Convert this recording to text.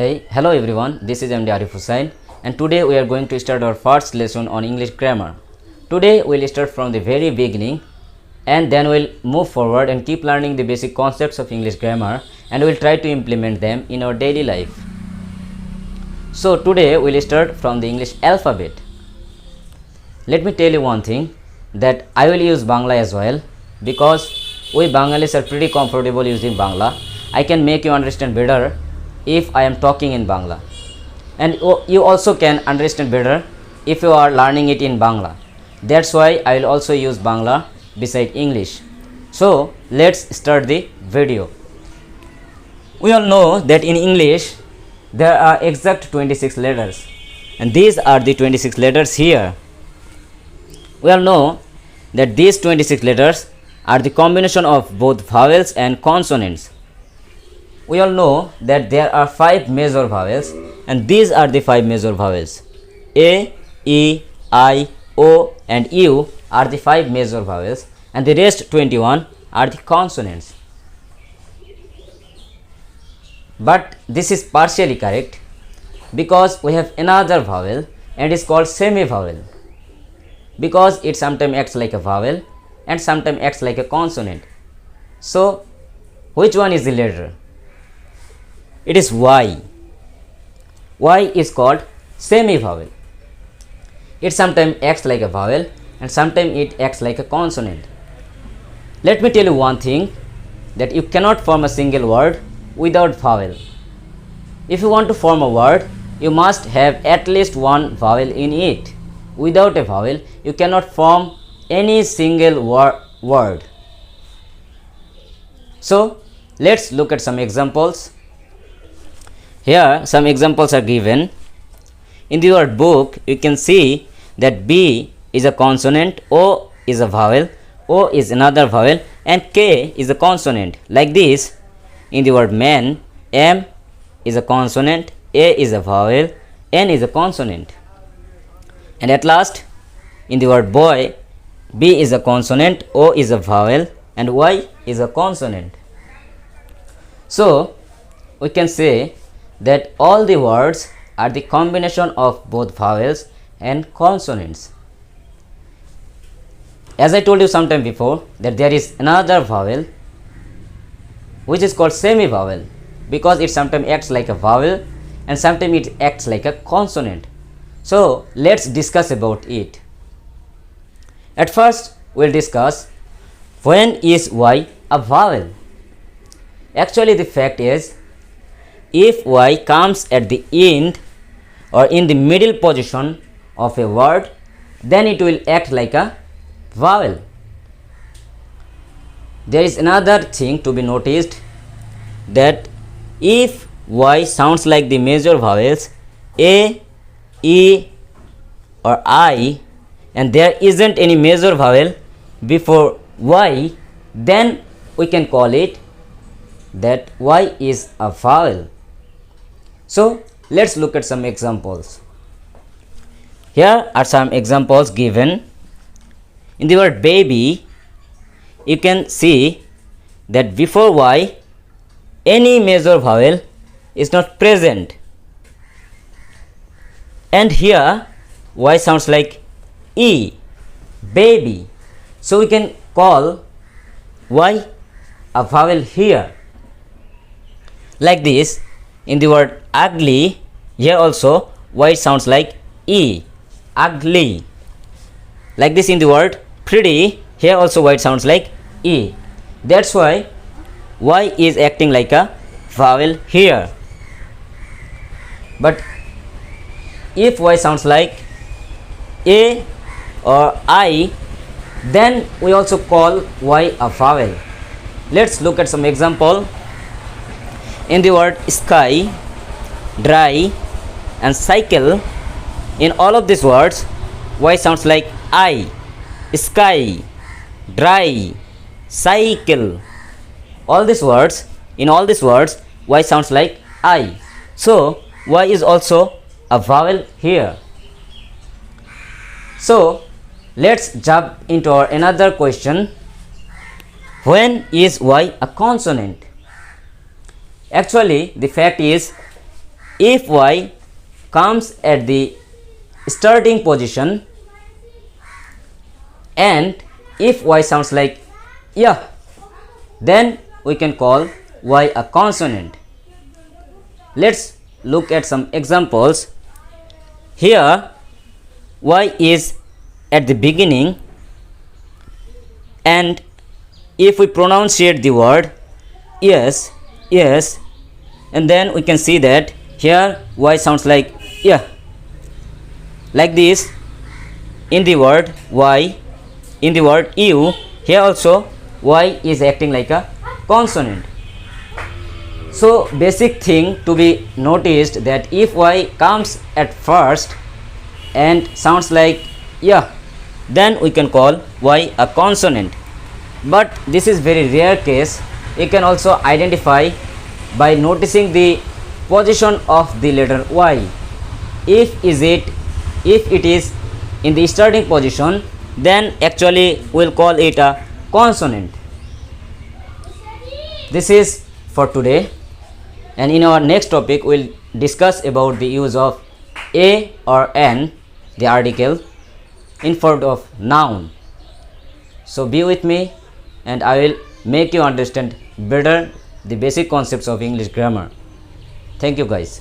Hello everyone, this is MD Arif Hussain and today we are going to start our first lesson on English grammar. Today we will start from the very beginning and then we will move forward and keep learning the basic concepts of English grammar and we will try to implement them in our daily life. So today we will start from the English alphabet. Let me tell you one thing, that I will use Bangla as well because we Bengalis are pretty comfortable using Bangla. I can make you understand better if I am talking in Bangla, and you also can understand better if you are learning it in Bangla. That's why I will also use Bangla beside English. So let's start the video. We all know that in English there are exact 26 letters, and these are the 26 letters here. We all know that these 26 letters are the combination of both vowels and consonants. We all know that there are 5 major vowels, and these are the 5 major vowels. A, E, I, O and U are the 5 major vowels, and the rest 21 are the consonants. But this is partially correct because we have another vowel and it's called semi-vowel, because it sometimes acts like a vowel and sometimes acts like a consonant. So which one is the letter? It is Y. Y is called semi-vowel. It sometimes acts like a vowel and sometimes it acts like a consonant. Let me tell you one thing, that you cannot form a single word without vowel. If you want to form a word, you must have at least one vowel in it. Without a vowel, you cannot form any single word. So let's look at some examples. Here some examples are given. In your book you can see that B is a consonant, O is a vowel, O is another vowel and K is a consonant. Like this, in the word man, M is a consonant, A is a vowel, N is a consonant. And at last, in the word boy, B is a consonant, O is a vowel and Y is a consonant. So we can say that all the words are the combination of both vowels and consonants. As I told you sometime before, that there is another vowel which is called semi-vowel, because it sometimes acts like a vowel and sometimes it acts like a consonant. So let's discuss about it. At first we'll discuss, when is Y a vowel? Actually the fact is, if Y comes at the end or in the middle position of a word, then it will act like a vowel. There is another thing to be noticed, that if Y sounds like the major vowels A, E or I, and there isn't any major vowel before Y, then we can call it that Y is a vowel. So let's look at some examples. Here are some examples given. In the word baby, you can see that before Y any major vowel is not present, and here Y sounds like E, baby. So we can call Y a vowel here. Like this, in the word ugly, here also Y sounds like E, ugly. Like this, in the word pretty, here also Y sounds like E. That's why Y is acting like a vowel here. But if Y sounds like A or I, then we also call Y a vowel. Let's look at some example. In the word sky, dry and cycle, in all of these words Y sounds like I, sky, dry, cycle. All these words, in all these words Y sounds like I. So Y is also a vowel here. So let's jump into our another question. When is Y a consonant? Actually the fact is, if y comes at the starting position and if y sounds like yeah, then we can call y a consonant. Let's look at some examples. Here y is at the beginning, and if we pronunciate the word yes, yes, and then we can see that here y sounds like yeah, like this. In the word y, in the word you, here also y is acting like a consonant. So basic thing to be noticed that if y comes at first and sounds like yeah, then we can call y a consonant. But this is very rare case. You can also identify by noticing the position of the letter y. If it is in the starting position, then actually we'll call it a consonant. This is for today, and in our next topic we'll discuss about the use of a or an, the article, in front of noun. So be with me and I will make you understand better the basic concepts of English grammar. Thank you guys.